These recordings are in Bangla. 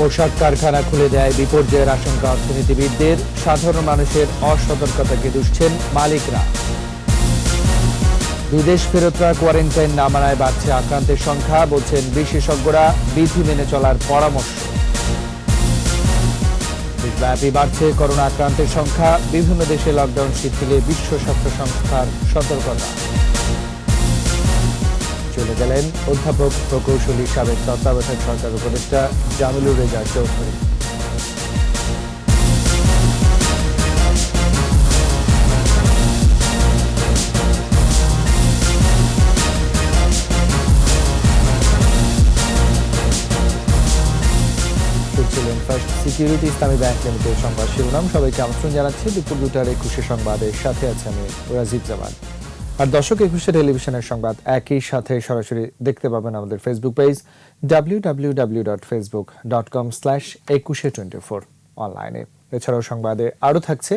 পোশাক কারখানা খুলে দেয় বিপর্যয়ের আশঙ্কা অর্থনীতিবিদদের, সাধারণ মানুষের অসতর্কতাকে দুষছেন মালিকরা। বিদেশ ফেরতরা কোয়ারেন্টাইন না মানায় বাড়ছে আক্রান্তের সংখ্যা, বলছেন বিশেষজ্ঞরা, বিধি মেনে চলার পরামর্শ। দেশব্যাপী বাড়ছে করোনা আক্রান্তের সংখ্যা, বিভিন্ন দেশে লকডাউন শিথিলে বিশ্ব স্বাস্থ্য সংস্থার সতর্কতা। চলে গেলেন অধ্যাপক প্রকৌশলী সাবেক তত্ত্বাবধায়ক সরকার উপদেষ্টা জামিলুর রেজা চৌধুরী। ফার্স্ট সিকিউরিটি ইসলামী ব্যাংক লিমিটেড সংবাদ শিরোনাম। সবাইকে আমন্ত্রণ জানাচ্ছি দুপুর 2টার 21 সংবাদের সাথে আছে আমি রাজীব জামান। আর দর্শক 21 টেলিভিশনের সংবাদ একই সাথে সরাসরি দেখতে পাবেন আমাদের ফেসবুক পেজ www.facebook.com/2124 অনলাইনে। এছাড়াও সংবাদে আরও থাকছে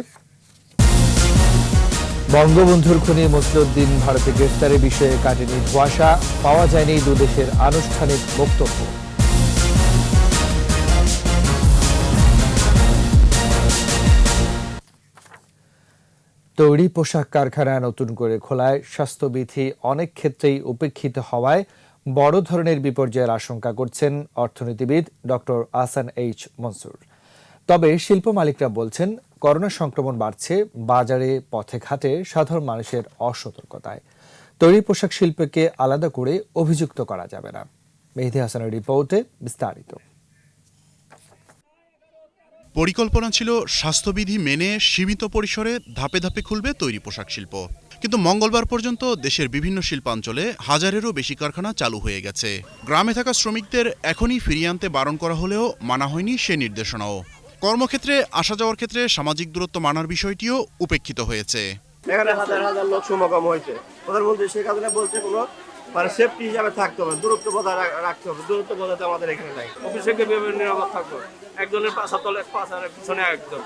বঙ্গবন্ধুর খুনি মসলিউদ্দিন ভারতে গ্রেফতারের বিষয়ে কাটেনি ধোঁয়াশা, পাওয়া যায়নি দুদেশের আনুষ্ঠানিক বক্তব্য। তৈরি পোশাক কারখানা নতুন করে খোলায় স্বাস্থ্যবিধি অনেক ক্ষেত্রেই উপেক্ষিত হওয়ায় বড় ধরনের বিপর্যয়ের আশঙ্কা করছেন অর্থনীতিবিদ ডক্টর আহসান এইচ মনসুর। তবে শিল্প মালিকরা বলছেন, করোনা সংক্রমণ বাড়ছে বাজারে, পথে ঘাটে সাধারণ মানুষের অসতর্কতায়। তৈরি পোশাক শিল্পকে আলাদা করে অভিযুক্ত করা যাবে না। মেহেদী হাসানের রিপোর্টে বিস্তারিত। পরিকল্পনা ছিল স্বাস্থ্যবিধি মেনে সীমিত পরিসরে ধাপে ধাপে খুলবে তৈরি পোশাক শিল্প, কিন্তু মঙ্গলবার পর্যন্ত দেশের বিভিন্ন শিল্পাঞ্চলে হাজারেরও বেশি কারখানা চালু হয়ে গেছে। গ্রামে থাকা শ্রমিকদের এখনই ফিরিয়ে আনতে বারণ করা হলেও মানা হয়নি সে নির্দেশনাও। কর্মক্ষেত্রে আসা যাওয়ার ক্ষেত্রে সামাজিক দূরত্ব মানার বিষয়টিও উপেক্ষিত হয়েছে। এখানে হাজার হাজার লোক সমাগম হয়েছে। প্রধানমন্ত্রী শেখ হাসিনা বলছে কোনো সেফটি হিসাবে থাকতে হবে, দূরত্ব বজায় রাখতে হবে। দূরত্ব বজায় আমাদের এখানে নাই। অফিসে নিরাপদ থাকবো, একজনের তলে পাঁচ আর পিছনে একজন,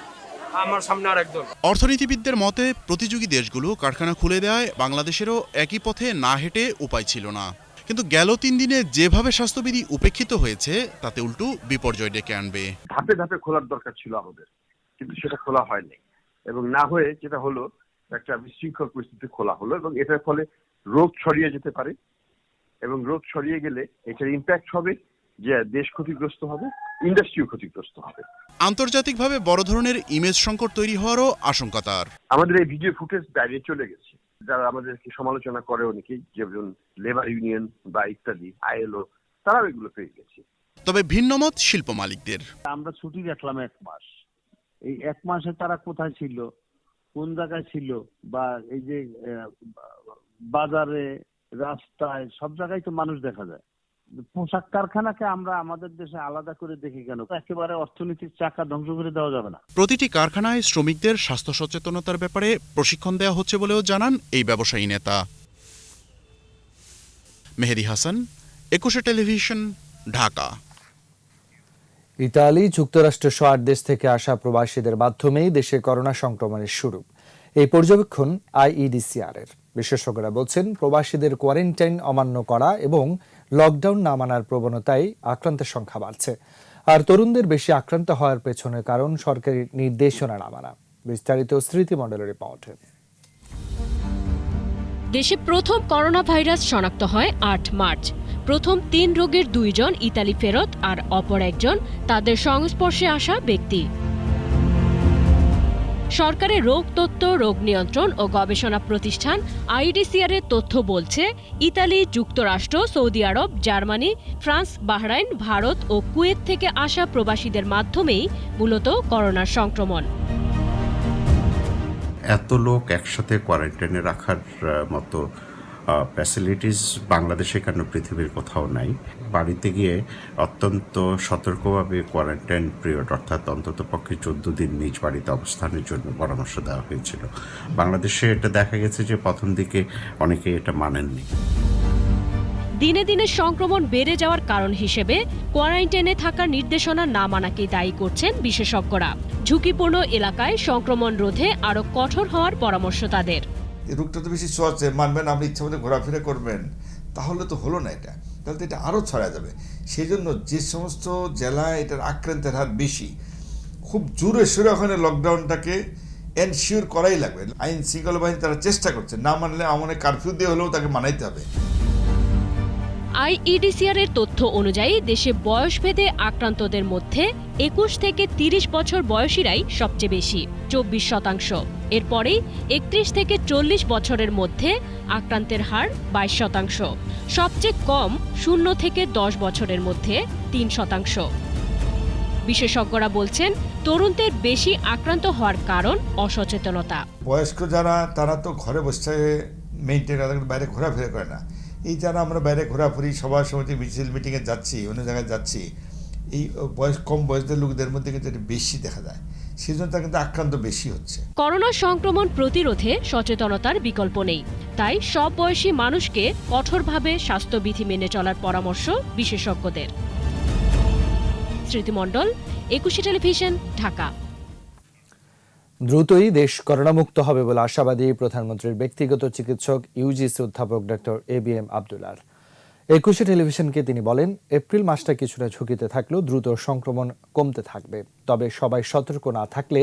আমার সামনে আর একজন। অর্থনীতিবিদদের মতে প্রতিযোগী দেশগুলো কারখানা খুলে দেয়, বাংলাদেশেরও একই পথে না হেঁটে উপায় ছিল না। কিন্তু গেল 3 দিনে যেভাবে স্বাস্থ্যবিধি উপেক্ষিত হয়েছে তাতে উল্টো বিপর্যয় ডেকে আনবে। ধাপে ধাপে খোলার দরকার ছিল আমাদের, কিন্তু সেটা খোলা হয়নি, এবং না হয়ে যেটা হলো একটা বিশৃঙ্খল পরিস্থিতি খোলা হলো, এবং এটার ফলে রোগ ছড়িয়ে যেতে পারে, এবং রোগ ছড়িয়ে গেলে এটার ইম্প্যাক্ট হবে যে দেশ ক্ষতিগ্রস্ত হবে, ইন্ডাস্ট্রিও ক্ষতিগ্রস্ত হবে। আন্তর্জাতিকভাবে বড় ধরনের ইমেজ সংকট তৈরি হওয়ারও আশঙ্কা তার। আমাদের এই ভিডিও ফুটেজ বাইরে চলে গেছে, যারা আমাদেরকে সমালোচনা করে অনেকেই, যেমন লেবার ইউনিয়ন বা ইত্যাদি ILO, তারাও এগুলো পেয়ে গেছে। তবে ভিন্নমত শিল্প মালিকদের। আমরা ছুটি রাখলাম 1 মাস, এই 1 মাসে তারা কোথায় ছিল, কোন জায়গায় ছিল, বা এই যে বাজারে, রাস্তায়, সব জায়গায় তো মানুষ দেখা যায়। পোশাক কারখানাকে আমরা আমাদের দেশে আলাদা করে দেখি কেন? একেবারে অর্থনীতির চাকা ধ্বংস করে দেওয়া যাবে না। প্রতিটি কারখানায় শ্রমিকদের স্বাস্থ্য সচেতনতার ব্যাপারে প্রশিক্ষণ দেওয়া হচ্ছে বলেও জানান এই ব্যবসায়ী নেতা। মেহেদী হাসান, 21 টেলিভিশন, ঢাকা। ইতালি, যুক্তরাষ্ট্র সহ 8 দেশ থেকে আসা প্রবাসীদের মাধ্যমেই দেশে করোনা সংক্রমণের শুরু, এই পর্যবেক্ষণ IEDCR এর। বিশেষজ্ঞরা বলছেন, প্রবাসীদের কোয়ারেন্টাইন অমান্য করা এবং লকডাউন না মানার প্রবণতায় আক্রান্তের সংখ্যা বাড়ছে। আর তরুণদের বেশি আক্রান্ত হওয়ার পেছনে কারণ সরকারি নির্দেশনা না মানা। বিস্তারিত স্মৃতিমণ্ডলের রিপোর্টে। দেশে প্রথম করোনা ভাইরাস শনাক্ত হয় 8 মার্চ। প্রথম 3 রোগীর 2 জন ইতালি ফেরত, আর অপর একজন তাদের সংস্পর্শে আসা ব্যক্তি। সরকারের রোগ তথ্য, রোগ নিয়ন্ত্রণ ও গবেষণা প্রতিষ্ঠান IEDCR এর তথ্য বলছে, ইতালি, যুক্তরাষ্ট্র, সৌদি আরব, জার্মানি, ফ্রান্স, বাহরাইন, ভারত ও কুয়েত থেকে আসা প্রবাসীদের মাধ্যমেই মূলত করোনার সংক্রমণ। এত লোক একসাথে কোয়ারেন্টাইনে রাখার মতো ফ্যাসিলিটিস বাংলাদেশে কেন পৃথিবীর কোথাও নাই। বাড়িতে গিয়ে অত্যন্ত সতর্কভাবে কোয়ারেন্টাইন পিরিয়ড, অর্থাৎ অন্তত পক্ষে 14 দিন নিজ বাড়িতে অবস্থানের জন্য পরামর্শ দেওয়া হয়েছিল। বাংলাদেশে এটা দেখা গেছে যে প্রথম দিকে অনেকে এটা মানেননি। দিনে দিনে সংক্রমণ বেড়ে যাওয়ার কারণ হিসেবে কোয়ারেন্টাইনে থাকার নির্দেশনা না মানাকেই দায়ী করছেন বিশেষজ্ঞরা। ঝুঁকিপূর্ণ এলাকায় সংক্রমণ রোধে আরও কঠোর হওয়ার পরামর্শ তাদের। এই রোগটা তো বেশি সহজে মানবেন, আপনি ইচ্ছা মতো ঘোরাফেরা করবেন, তাহলে তো হলো না। এটা তাহলে তো এটা আরও ছড়া যাবে। সেই জন্য যে সমস্ত জেলায় এটার আক্রান্তের হার বেশি, খুব জোরে সোরে ওখানে লকডাউনটাকে এনশিওর করাই লাগবে। আইন শৃঙ্খলা বাহিনী তারা চেষ্টা করছে, না মানলে আমাদের কারফিউ দিয়ে হলেও তাকে মানাইতে হবে। আইইডিসিআর এর তথ্য অনুযায়ী দেশে বয়সভেদে আক্রান্তদের মধ্যে 21 থেকে 30 বছর বয়সীরাই সবচেয়ে বেশি, 24%। এরপরেই 31 থেকে 40 বছরের মধ্যে আক্রান্তের হার 22%। সবচেয়ে কম 0 থেকে 10 বছরের মধ্যে 3%। বিশেষজ্ঞরা বলছেন, তরুণদের বেশি আক্রান্ত হওয়ার কারণ অসচেতনতা। বয়স্ক যারা, তারা তো ঘরে বসে মেইনটেন, বাইরে ঘোরাফেরা করে না। এই যারা আমরা বাইরে ঘোরাফুরি, সভা সমিতি, মিছিল মিটিংয়ে যাচ্ছি, অন্য জায়গায় যাচ্ছি, এই কম বয়সদের লোকদের মধ্যে কিন্তু এটা বেশি দেখা যায়। সেই জন্য তার কিন্তু আক্রান্ত বেশি হচ্ছে। করোনা সংক্রমণ প্রতিরোধে সচেতনতার বিকল্প নেই, তাই সব বয়সী মানুষকে কঠোরভাবে স্বাস্থ্যবিধি মেনে চলার পরামর্শ বিশেষজ্ঞদের। স্মৃতি মণ্ডল, একুশে টেলিভিশন, ঢাকা। দ্রুতই দেশ করোনামুক্ত হবে বলে আশাবাদী প্রধানমন্ত্রীর ব্যক্তিগত চিকিৎসক ইউজিসি অধ্যাপক ডক্টর ABM আব্দুল্লাহ। একুশে টেলিভিশনকে তিনি বলেন, এপ্রিল মাসটা কিছুটা ঝুঁকিতে থাকলেও দ্রুত সংক্রমণ কমতে থাকবে। তবে সবাই সতর্ক না থাকলে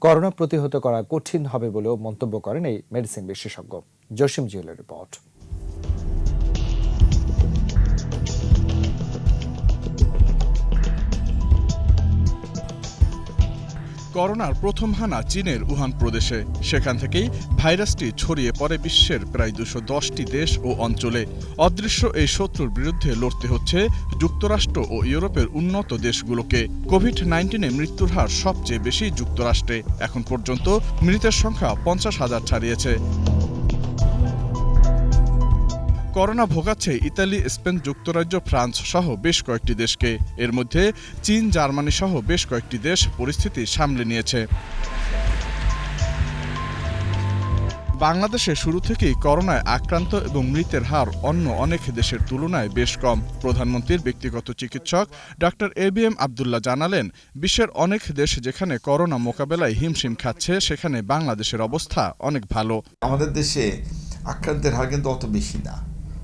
করোনা প্রতিহত করা কঠিন হবে বলেও মন্তব্য করেন এই মেডিসিন বিশেষজ্ঞ। জসিম জুয়েলের রিপোর্ট। করোনার প্রথম হানা চীনের উহান প্রদেশে। সেখান থেকেই ভাইরাসটি ছড়িয়ে পড়ে বিশ্বের প্রায় 210টি দেশ ও অঞ্চলে। অদৃশ্য এই শত্রুর বিরুদ্ধে লড়তে হচ্ছে যুক্তরাষ্ট্র ও ইউরোপের উন্নত দেশগুলোকে। কোভিড-19 মৃত্যুর হার সবচেয়ে বেশি যুক্তরাষ্ট্রে। এখন পর্যন্ত মৃতের সংখ্যা 50,000 ছাড়িয়েছে। করোনা ভোগাচ্ছে ইতালি, স্পেন, যুক্তরাজ্য, ফ্রান্স সহ বেশ কয়েকটি দেশকে। এর মধ্যে চীন, জার্মানি সহ বেশ কয়েকটি দেশ পরিস্থিতি সামলে নিয়েছে। বাংলাদেশে শুরু থেকেই করোনায় আক্রান্ত এবং মৃতের হার অন্য অনেক দেশের তুলনায় বেশ কম। প্রধানমন্ত্রীর ব্যক্তিগত চিকিৎসক ডক্টর ABM আব্দুল্লাহ জানালেন, বিশ্বের অনেক দেশ যেখানে করোনা মোকাবেলায় হিমশিম খাচ্ছে, সেখানে বাংলাদেশের অবস্থা অনেক ভালো। আমাদের দেশে আক্রান্তের হার কিন্তু অত বেশি না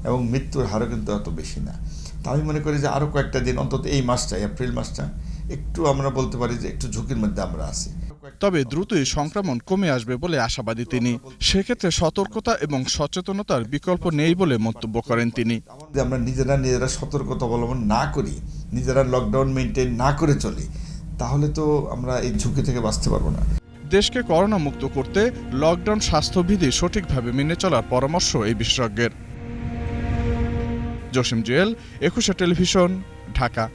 এবং মৃত্যুর হারও কিন্তু অত বেশি না। তা আমি মনে করি যে আরও কয়েকটা দিন, অন্তত এই মাসটা, এপ্রিল মাসটা, একটু আমরা বলতে পারি যে একটু ঝুঁকির মধ্যে আমরা আছি। তবে দ্রুতই সংক্রমণ কমে আসবে বলে আশাবাদী তিনি। সেক্ষেত্রে সতর্কতা এবং সচেতনতার বিকল্প নেই বলে মন্তব্য করেন তিনি। আমরা নিজেরা সতর্কতা অবলম্বন না করি, নিজেরা লকডাউন মেনটেন না করে চলি, তাহলে তো আমরা এই ঝুঁকি থেকে বাঁচতে পারবো না। দেশকে করোনা মুক্ত করতে লকডাউন স্বাস্থ্যবিধি সঠিকভাবে মেনে চলার পরামর্শ এই বিশেষজ্ঞের। জসিম জুয়েল, একুশে টেলিভিশন, ঢাকা।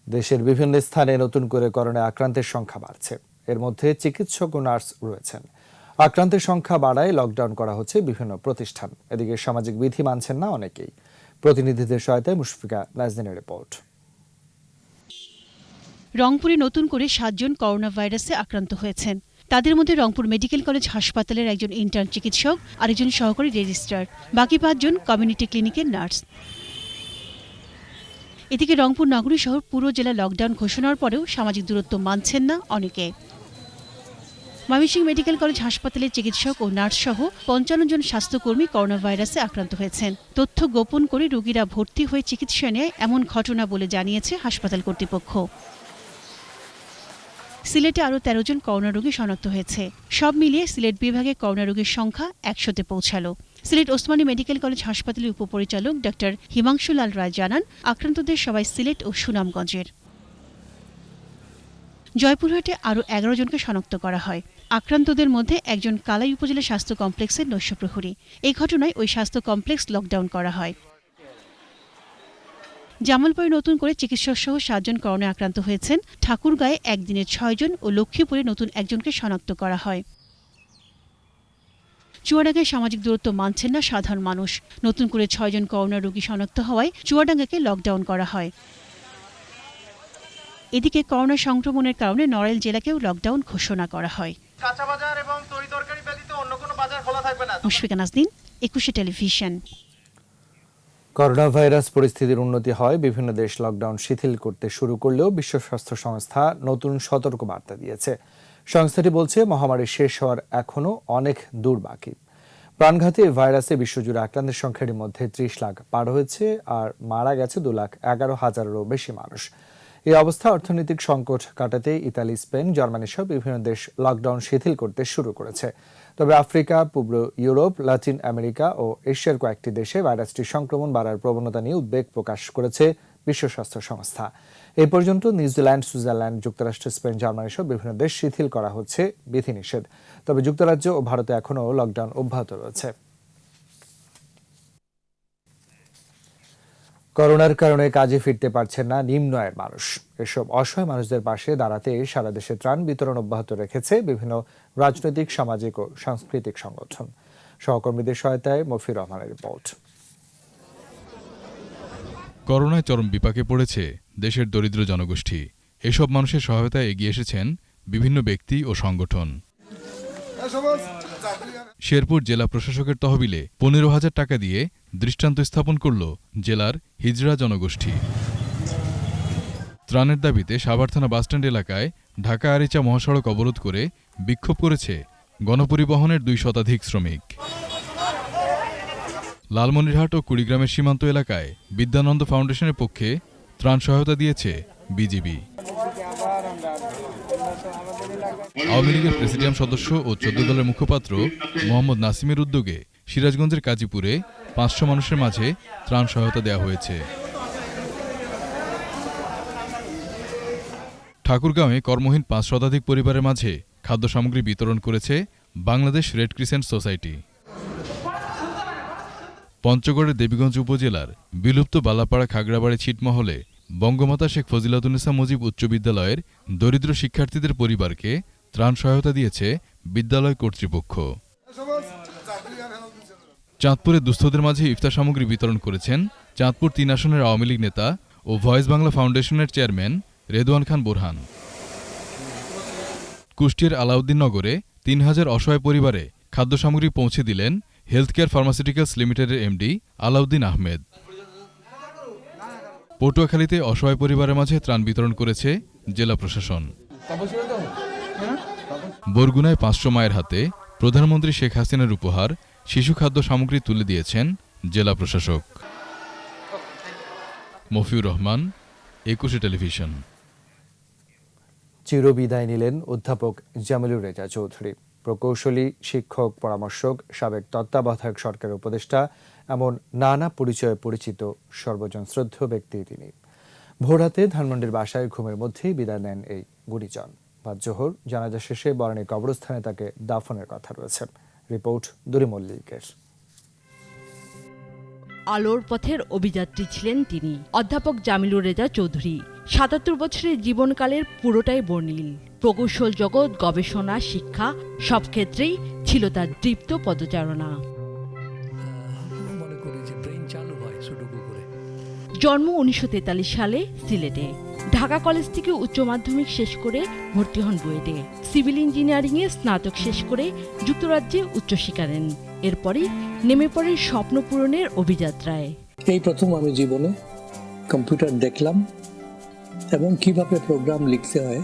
দেশের বিভিন্ন স্থানে নতুন করে করোনা আক্রান্তের সংখ্যা বাড়ছে। এর মধ্যে চিকিৎসক ও নার্স রয়েছেন। আক্রান্তের সংখ্যা বাড়ায় লকডাউন করা হচ্ছে বিভিন্ন প্রতিষ্ঠান। এদিকে সামাজিক বিধি মানছেন না অনেকেই। প্রতিনিধিদের সহায়তায় মুশফিকা নাজনীনের রিপোর্ট। রংপুরে নতুন করে 7 জন করোনা ভাইরাসে আক্রান্ত হয়েছেন। তাদের মধ্যে রংপুর মেডিকেল কলেজ হাসপাতালের একজন ইন্টার্ন চিকিৎসক, আরেকজন সহকারী রেজিস্ট্রার, বাকি 5 জন কমিউনিটি ক্লিনিকের নার্স। এদিকে রংপুর নগরী শহর পুরো জেলা লকডাউন ঘোষণার পরেও সামাজিক দূরত্ব মানছেন না অনেকে। ময়মনসিংহ মেডিকেল কলেজ হাসপাতালের চিকিৎসক ও নার্স সহ 55 জন স্বাস্থ্যকর্মী করোনা ভাইরাসে আক্রান্ত হয়েছেন। তথ্য গোপন করে রোগীরা ভর্তি হয়ে চিকিৎসা নেয় এমন ঘটনা বলে জানিয়েছে হাসপাতাল কর্তৃপক্ষ। সিলেটে আরও 13 জন করোনা রোগী শনাক্ত হয়েছে। সব মিলিয়ে সিলেট বিভাগে করোনা রোগীর সংখ্যা 100-তে পৌঁছালো। সিলেট ওসমানী মেডিকেল কলেজ হাসপাতালের উপপরিচালক ডক্টর হিমাংশু লাল রায় জানান, আক্রান্তদের সবাই সিলেট ও সুনামগঞ্জের। জয়পুরহাটে আরও 11 জনকে শনাক্ত করা হয়। আক্রান্তদের মধ্যে একজন কালাই উপজেলা স্বাস্থ্য কমপ্লেক্সের নৈশপ্রহরী। এই ঘটনায় ওই স্বাস্থ্য কমপ্লেক্স লকডাউন করা হয়। জামালপুরে নতুন করে চিকিৎসক সহ 7 জন করোনা আক্রান্ত হয়েছেন। ঠাকুরগাঁয়ে একদিনে 6 জন ও লক্ষ্মীপুরে নতুন একজনকে শনাক্ত করা হয়। চুয়াডাঙ্গায় সামাজিক দূরত্ব মানছেন না সাধারণ মানুষ। নতুন করে 6 জন করোনা রোগী শনাক্ত হওয়ায় চুয়াডাঙ্গাকে লকডাউন করা হয়। এদিকে করোনা সংক্রমণের কারণে নড়াইল জেলাকেও লকডাউন ঘোষণা করা হয়। কাঁচা বাজার এবং তরিতরকারি ব্যতীত অন্য কোনো বাজার খোলা থাকবে না। মুশফিকা নাজনীন, একুশে টেলিভিশন। করোনা ভাইরাস পরিস্থিতির উন্নতি হয় বিভিন্ন দেশ লকডাউন শিথিল করতে শুরু করলেও বিশ্ব স্বাস্থ্য সংস্থা নতুন সতর্ক বার্তা দিয়েছে। সংস্থাটি বলছে, মহামারী শেষ হওয়ার এখনো অনেক দূর বাকি। প্রাণঘাতী এই ভাইরাসে বিশ্বজুড়ে আক্রান্তের সংখ্যার মধ্যে 30 লাখ পার হয়েছে আর মারা গেছে 2,11,000-এরও বেশি মানুষ। এই অবস্থা অর্থনৈতিক সংকট কাটাতে ইতালি, স্পেন, জার্মানি সহ বিভিন্ন দেশ লকডাউন শিথিল করতে শুরু করেছে। তবে আফ্রিকা, পূর্ব ইউরোপ, লাতিন আমেরিকা ও এশিয়ার কয়েকটি দেশে ভাইরাসটির সংক্রমণ বাড়ার প্রবণতা নিয়ে উদ্বেগ প্রকাশ করেছে বিশ্ব স্বাস্থ্য সংস্থা। এই পর্যন্ত নিউজিল্যান্ড, সুইজারল্যান্ড, যুক্তরাষ্ট্র, স্পেন, জার্মানি সহ বিভিন্ন দেশ শিথিল করা হচ্ছে বিধিনিষেধ। তবে যুক্তরাজ্য ও ভারতে এখনও লকডাউন অব্যাহত রয়েছে। করোনার কারণে কাজে ফিরতে পারছেন না নিম্ন আয়ের মানুষ। এসব অসহায় মানুষদের পাশে দাঁড়াতে সারা দেশে ত্রাণ বিতরণ অব্যাহত রেখেছে বিভিন্ন রাজনৈতিক, সামাজিক ও সাংস্কৃতিক সংগঠন। সহকর্মীদের সহায়তায় মফির রহমানের রিপোর্ট। করোনায় চরম বিপাকে পড়েছে দেশের দরিদ্র জনগোষ্ঠী। এসব মানুষের সহায়তায় এগিয়ে এসেছেন বিভিন্ন ব্যক্তি ও সংগঠন। শেরপুর জেলা প্রশাসকের তহবিলে 15,000 টাকা দিয়ে দৃষ্টান্ত স্থাপন করল জেলার হিজড়া জনগোষ্ঠী। ত্রাণের দাবিতে সাভার থানা বাসস্ট্যান্ড এলাকায় ঢাকা আরিচা মহাসড়ক অবরোধ করে বিক্ষোভ করেছে গণপরিবহনের 2 শতাধিক শ্রমিক। লালমনিরহাট ও কুড়িগ্রামের সীমান্ত এলাকায় বিদ্যানন্দ ফাউন্ডেশনের পক্ষে ত্রাণ সহায়তা দিয়েছে বিজিবি। আওয়ামী লীগের প্রেসিডিয়াম সদস্য ও 14 দলের মুখপাত্র মোহাম্মদ নাসিমের উদ্যোগে সিরাজগঞ্জের কাজীপুরে 500 মানুষের মাঝে ত্রাণ সহায়তা দেওয়া হয়েছে। ঠাকুরগাঁওয়ে কর্মহীন 5 শতাধিক পরিবারের মাঝে খাদ্য সামগ্রী বিতরণ করেছে বাংলাদেশ রেড ক্রিসেন্ট সোসাইটি। পঞ্চগড়ের দেবীগঞ্জ উপজেলার বিলুপ্ত বালাপাড়া খাগড়াবাড়ি ছিটমহলে বঙ্গমাতা শেখ ফজিলাতুন্নেসা মুজিব উচ্চ বিদ্যালয়ের দরিদ্র শিক্ষার্থীদের পরিবারকে ত্রাণ সহায়তা দিয়েছে বিদ্যালয় কর্তৃপক্ষ। চাঁদপুরে দুস্থদের মাঝে ইফতার সামগ্রী বিতরণ করেছেন চাঁদপুর 3 আসনের আওয়ামী লীগ নেতা ও ভয়েস বাংলা ফাউন্ডেশনের চেয়ারম্যান রেদওয়ান খান বোরহান। কুষ্টিয়ার আলাউদ্দিন নগরে 3,000 অসহায় পরিবারে খাদ্য সামগ্রী পৌঁছে দিলেন হেলথ কেয়ার ফার্মাসিউটিক্যালস লিমিটেডের এমডি আলাউদ্দিন আহমেদ। পটুয়াখালীতে অসহায় পরিবারের মাঝে ত্রাণ বিতরণ করেছে জেলা প্রশাসন। বরগুনায় 500 মায়ের হাতে প্রধানমন্ত্রী শেখ হাসিনার উপহার শিশু খাদ্য সামগ্রী তুলে দিয়েছেন জেলা প্রশাসক। মফিউর রহমান, 21 টেলিভিশন। চিরবিদায় নিলেন অধ্যাপক জামিলুর রেজা চৌধুরী। প্রকৌশলী, শিক্ষক, পরামর্শক, সাবেক তত্ত্বাবধায়ক সরকারের উপদেষ্টা, এমন নানা পরিচয়ে পরিচিত সর্বজন শ্রদ্ধেয় ব্যক্তি তিনি। ভোররাতে ধানমন্ডির বাসায় ঘুমের মধ্যেই বিদায় নেন এই গুণীজন। বাদ জোহর জানাজা শেষে বরণী কবরস্থানে তাকে দাফনের কথা রয়েছে। রিপোর্ট দুরি মল্লিকের। আলোর পথের অভিযাত্রী ছিলেন তিনি, অধ্যাপক জামিলুর রেজা চৌধুরী। ৭৭ বছরের জীবনকালের পুরোটাই বর্ণিল। প্রকৌশল জগৎ, গবেষণা, শিক্ষা সব ক্ষেত্রেই ছিল তার দৃপ্ত পদচারণা। জন্ম 1943 সালে সিলেটে। ঢাকা কলেজ থেকে উচ্চ মাধ্যমিক শেষ করে ভর্তি হন বুয়েটে। সিভিল ইঞ্জিনিয়ারিংয়ে স্নাতক শেষ করে যুক্তরাজ্যে উচ্চশিক্ষা নেন। এরপরই নেমে পড়েন স্বপ্ন পূরণের অভিযাত্রায়। এই প্রথম আমি জীবনে কম্পিউটার দেখলাম এবং কিভাবে প্রোগ্রাম লিখতে হয়,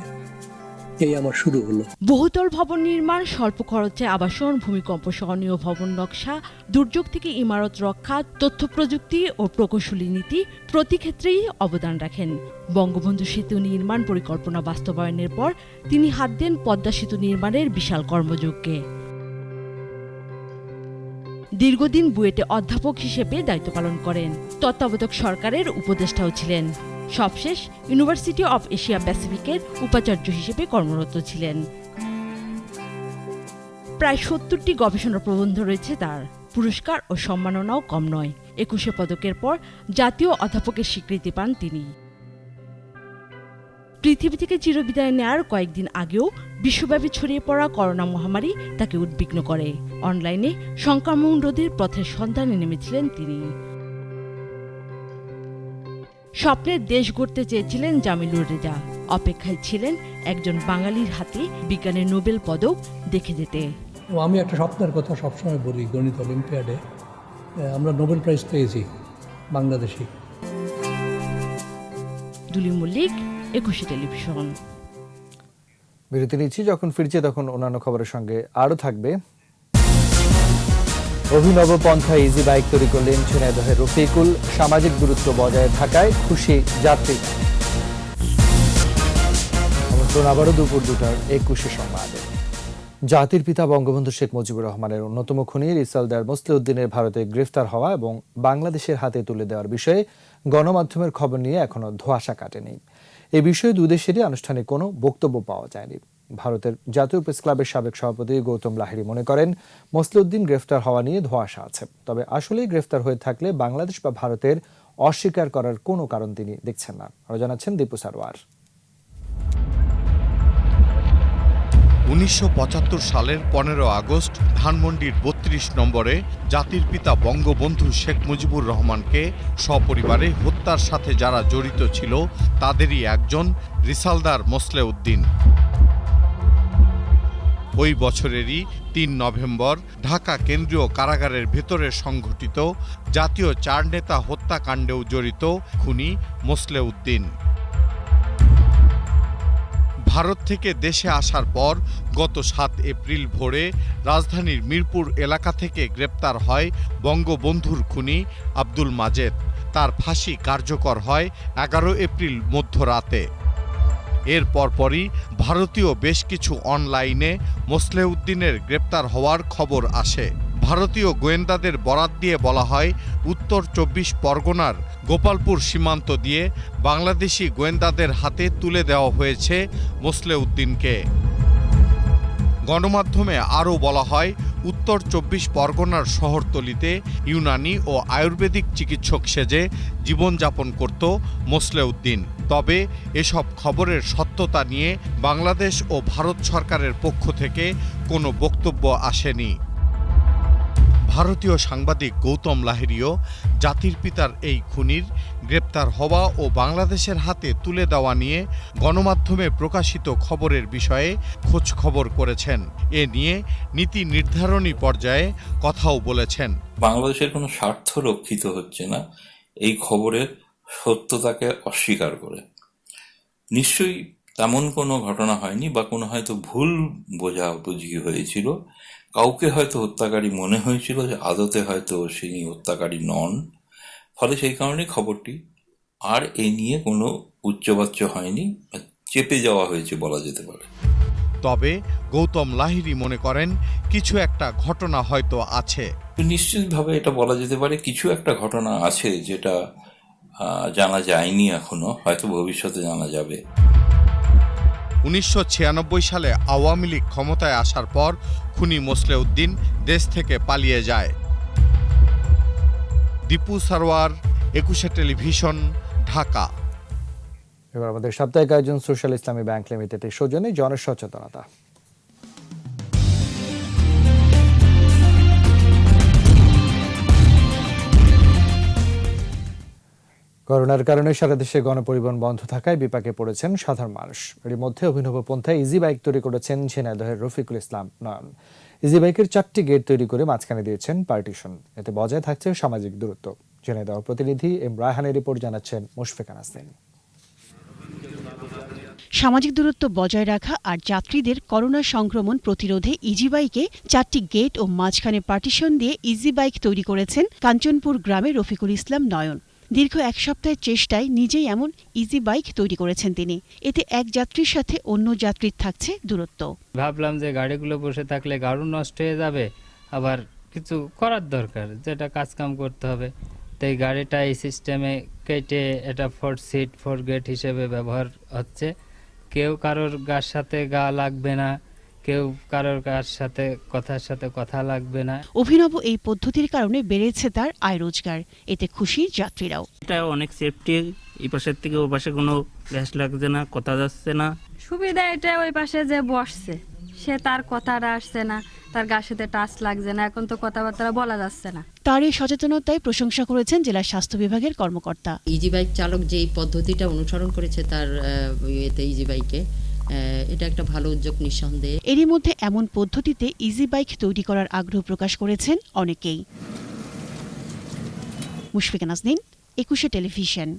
এই আমার শুরু হলো। বহুতল ভবন নির্মাণ, স্বল্প খরচে আবাসন, ভূমিকম্প সহনীয় ভবন নকশা, দুর্যোগ থেকে ইমারত রক্ষা, তথ্য প্রযুক্তি ও প্রকৌশলী নীতি প্রতি ক্ষেত্রেই অবদান রাখেন। বঙ্গবন্ধু সেতু নির্মাণ পরিকল্পনা বাস্তবায়নের পর তিনি হাত দেন পদ্মা সেতু নির্মাণের বিশাল কর্মযজ্ঞে। দীর্ঘদিন বুয়েটে অধ্যাপক হিসেবে দায়িত্ব পালন করেন। তত্ত্বাবধায়ক সরকারের উপদেষ্টাও ছিলেন। সবশেষ ইউনিভার্সিটি অব এশিয়া প্যাসিফিকের উপাচার্য হিসেবে কর্মরত ছিলেন। প্রায় 70টি গবেষণা প্রবন্ধ রয়েছে তার। পুরস্কার ও সম্মাননাও কম নয়। 21 পদকের পর জাতীয় অধ্যাপকের স্বীকৃতি পান তিনি। পৃথিবী থেকে চিরবিদায় নেয়ার কয়েকদিন আগেও বিশ্বব্যাপী ছড়িয়ে পড়া করোনা মহামারী তাকে উদ্বিগ্ন করে। অনলাইনে সংক্রমণ রোধের পথের সন্ধানে নেমেছিলেন তিনি। স্বপ্নের দেশ গড়তে চেয়েছিলেন জামিলুর রেজা। অপেক্ষায় ছিলেন একজন বাঙালির হাতে বিজ্ঞানের নোবেল পদক দেখে যেতে। আমি একটা স্বপ্নের কথা সবসময় বলি, গণিত অলিম্পিয়াডে আমরা নোবেল প্রাইজ পেয়েছি বাংলাদেশি। দুলি মল্লিক, 21 টেলিভিশন। বিরতি নিচ্ছি, যখন ফিরছে তখন অন্যান্য খবরের সঙ্গে আরও থাকবে। অভিনব পন্থায় ইজি বাইক তৈরি করলেন ঝিনাইদহের রফিকুল। সামাজিক দূরত্ব বজায় থাকায় খুশি যাত্রীরা। আমন্ত্রণ আবারও দুপুর 2:21 সংবাদে। জাতির পিতা বঙ্গবন্ধু শেখ মুজিবুর রহমানের অন্যতম খুনি রিসালদার মোসলেউদ্দিনের ভারতে গ্রেফতার হওয়া এবং বাংলাদেশের হাতে তুলে দেওয়ার বিষয়ে গণমাধ্যমের খবর নিয়ে এখনো ধোঁয়াশা কাটেনি। এ বিষয়ে দুই দেশেরই আনুষ্ঠানিক কোনো বক্তব্য পাওয়া যায়নি। ভারতের জাতীয় প্রেস ক্লাবের সাবেক সভাপতি গৌতম লাহিড়ী মনে করেন, মোসলেউদ্দিন গ্রেফতার হওয়া নিয়ে ধোঁয়াশা আছে, তবে আসলেই গ্রেফতার হয়ে থাকলে বাংলাদেশ বা ভারতের অস্বীকার করার কোনো কারণ তিনি দেখছেন না। আরো জানাচ্ছেন দীপু সারওয়ার। 1975 সালের 15 আগস্ট ধানমন্ডির 32 নম্বরে জাতির পিতা বঙ্গবন্ধু শেখ মুজিবুর রহমানকে সপরিবারে হত্যার সাথে যারা জড়িত ছিল তাদেরই একজন রিসালদার মোসলেউদ্দিন। ওই বছরেরই 3 নভেম্বর ঢাকা কেন্দ্রীয় কারাগারের ভেতরে সংঘটিত জাতীয় 4 নেতা হত্যাকাণ্ডেও জড়িত খুনি মোসলেউদ্দিন। ভারত থেকে দেশে আসার পর গত 7 এপ্রিল ভোরে রাজধানীর মিরপুর এলাকা থেকে গ্রেপ্তার হয় বঙ্গবন্ধুর খুনি আব্দুল মাজেদ। তার ফাঁসি কার্যকর হয় 11 এপ্রিল মধ্যরাতে। এর পরপরই ভারতীয় বেশ কিছু অনলাইনে মোসলেউদ্দিনের গ্রেপ্তার হওয়ার খবর আসে। ভারতীয় গোয়েন্দাদের বরাত দিয়ে বলা হয়, উত্তর 24 পরগনার গোপালপুর সীমান্ত দিয়ে বাংলাদেশি গোয়েন্দাদের হাতে তুলে দেওয়া হয়েছে মোসলেউদ্দিনকে। গণমাধ্যমে আরও বলা হয়, উত্তর 24 পরগনার শহরতলিতে ইউনানি ও আয়ুর্বেদিক চিকিৎসক সেজে জীবনযাপন করত মোসলেউদ্দিন। তবে এসব খবরের সত্যতা নিয়ে বাংলাদেশ ও ভারত সরকারের পক্ষ থেকে কোনো বক্তব্য আসেনি। ভারতীয় সাংবাদিক গৌতম লাহিড়ীও জাতির পিতার এই খুনির গ্রেপ্তার হওয়া ও বাংলাদেশের হাতে তুলে দেওয়া নিয়ে গণমাধ্যমে প্রকাশিত খবরের বিষয়ে খোঁজ খবর করেছেন। এ নিয়ে নীতি নির্ধারণী পর্যায়ে কথাও বলেছেন। বাংলাদেশের কোনো স্বার্থ রক্ষিত হচ্ছে না এই খবরের সত্যতাকে অস্বীকার করে। নিশ্চয়ই তেমন কোনো ঘটনা হয়নি বা কোনো হয়তো ভুল বোঝাবুঝি হয়েছিল। কাউকে হয়তো হত্যাকারী মনে হয়েছিল যে আদতে হয়তো তিনি হত্যাকারী নন, ফলে সেই কারণে খবরটি আর এ নিয়ে কোনো উচ্চবাচ্য হয়নি, চেপে যাওয়া হয়েছে বলা যেতে পারে। তবে গৌতম লাহিড়ী মনে করেন কিছু একটা ঘটনা হয়তো আছে। নিশ্চিতভাবে এটা বলা যেতে পারে কিছু একটা ঘটনা আছে যেটা জানা যায়নি এখনো, হয়তো ভবিষ্যতে জানা যাবে। 1996 সালে আওয়ামী লীগ ক্ষমতায় আসার পর খুনি মোসলেউদ্দিন দেশ থেকে পালিয়ে যায়। দীপু সারওয়ার, 21 টেলিভিশন, ঢাকা। এবার আমাদের সাপ্তাহিক আয়োজন সোশ্যাল ইসলামী ব্যাংক লিমিটেডের সৌজন্যে জনসচেতনতা। করোনার কারণে সারা দেশে গণপরিবহন বন্ধ থাকায় বিপাকে পড়েছেন সাধারণ মানুষ। এর মধ্যে অভিনব পন্থায় ইজি বাইক তৈরি করেছেন ঝিনাইদহের রফিকুল ইসলাম নয়ন। ইজি বাইকের 4টি গেট তৈরি করে মাঝখানে দিয়েছেন পার্টিশন, এতে বজায় থাকছে সামাজিক দূরত্ব। ঝিনাইদহ প্রতিনিধি এম রায়হানের রিপোর্ট, জানাচ্ছেন মুশফিকা নাসরিন। সামাজিক দূরত্ব বজায় রাখা আর যাত্রীদের করোনা সংক্রমণ প্রতিরোধে ইজি বাইকে 4টি গেট ও মাঝখানে পার্টিশন দিয়ে ইজি বাইক তৈরি করেছেন কাঞ্চনপুর গ্রামের রফিকুল ইসলাম নয়ন। দীর্ঘ 1 সপ্তাহের চেষ্টায় নিজেই এমন ইজি বাইক তৈরি করেছেন তিনি। এতে এক যাত্রীর সাথে অন্য যাত্রীর থাকছে দূরত্ব। ভাবলাম যে গাড়িগুলো বসে থাকলে গাড়ি নষ্ট হয়ে যাবে, আবার কিছু করার দরকার, যেটা কাজকাম করতে হবে। তাই গাড়িটা এই সিস্টেমে কেটে এটা 4 সিট 4 গেট হিসেবে ব্যবহার হচ্ছে। কেউ কারোর গার সাথে গা লাগবে না, কেউ কারোর কার সাথে কথা লাগবে না। অভিনব এই পদ্ধতির কারণে বেড়েছে তার আয় রোজগার, এতে খুশি যাত্রীরাও। এটা অনেক সেফটি, এই পাশের থেকে ওই পাশে কোনো গ্যাস লাগছে না, কথা যাচ্ছে না। সুবিধা এটা, ওই পাশে যে বসছে সে তার কথাটা আসছে না, তার গার সাথে টাচ লাগছে না, এখন তো কথাবার্তা বলা যাচ্ছে না। তার এই সচেতনতায় প্রশংসা করেছেন জেলা স্বাস্থ্য বিভাগের কর্মকর্তা। ইজি বাইক চালক যে পদ্ধতিটা অনুসরণ করেছে তার ইজি বাইকে, এটা একটা ভালো উদ্যোগ নিঃসন্দেহে। এরই মধ্যে এমন পদ্ধতিতে ইজি বাইক তৈরি করার আগ্রহ প্রকাশ করেছেন অনেকেই। Mushfika Nasrin, 21 television.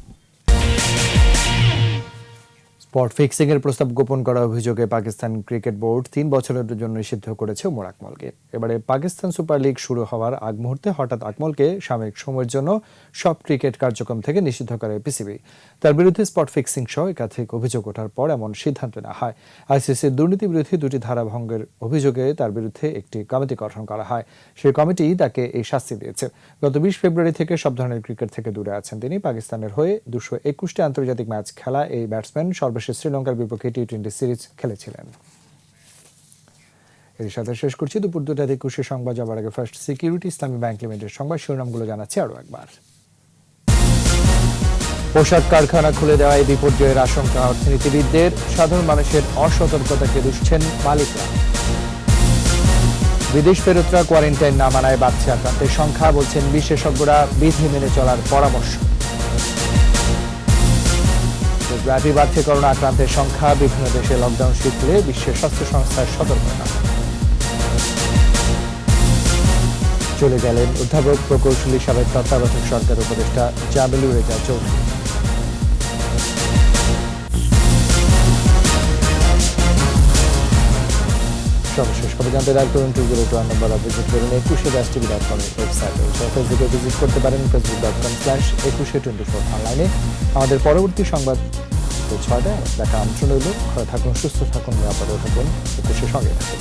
Spot fixing এর প্রস্তাব গোপন করার অভিযোগে পাকিস্তান ক্রিকেট বোর্ড 3 বছরের জন্য নিষিদ্ধ করেছে ওমর আকমলকে। এবারে পাকিস্তান সুপার লিগ শুরু হওয়ার আগ মুহূর্তে হঠাৎ আকমলকে সাময়িক সময়ের জন্য সব ক্রিকেট কার্যক্রম থেকে নিষিদ্ধ করে পিসিবি। তার বিরুদ্ধে স্পট ফিক্সিং সহ একাধিক অভিযোগ ওঠার পর এমন সিদ্ধান্ত নেওয়া হয়। আইসিসির দুর্নীতি বিরোধী 2টি ধারা ভঙ্গের অভিযোগে তার বিরুদ্ধে একটি কমিটি গঠন করা হয়। সেই কমিটি তাকে এই শাস্তি দিয়েছে। গত 20 ফেব্রুয়ারি থেকে সব ধরনের ক্রিকেট থেকে দূরে আছেন তিনি। পাকিস্তানের হয়ে 221টি আন্তর্জাতিক ম্যাচ খেলা এই ব্যাটসম্যান সর্বশেষ শ্রীলঙ্কার বিপক্ষে টি20 সিরিজ খেলেছিলেন। এর সাথে শেষ করছি দুপুর 2টার 21 সংবাদ। যাবার আগে ফার্স্ট সিকিউরিটি ইসলামী ব্যাংক লিমিটেড সংবাদ শিরোনামগুলো জানাচ্ছি আরো একবার। পোশাক কারখানা খুলে দেওয়ায় বিপর্যয়ের আশঙ্কা অর্থনীতিবিদদের, সাধারণ মানুষের অসতর্কতাকে দুষছেন মালিকরা। বিদেশ ফেরতরা কোয়ারেন্টাইন না মানায় বাড়ছে আক্রান্তের সংখ্যা, বলছেন বিশেষজ্ঞরা বিধি মেনে চলার পরামর্শ। ব্যাপী বাড়ছে করোনা আক্রান্তের সংখ্যা, বিভিন্ন দেশে লকডাউন শিথিলে বিশ্ব স্বাস্থ্য সংস্থার সতর্কতা। চলে গেলেন অধ্যাপক প্রকৌশলী সাবেক তত্ত্বাবধায়ক সরকার উপদেষ্টা জাবেলুর রেজা চৌধুরী। সর্বশেষ খবর জানতে ডায়াল করুন 202 নম্বর ভিজিট করুন 21টিভি.com ওয়েবসাইটে। ফেসবুকে ভিজিট করতে পারেন facebook.com/2124 অনলাইনে। আমাদের পরবর্তী সংবাদ 6টায় দেখা আমন্ত্রণ রইল। ভালো থাকুন, সুস্থ থাকুন, নিরাপদে থাকুন, 21 সঙ্গে থাকুন।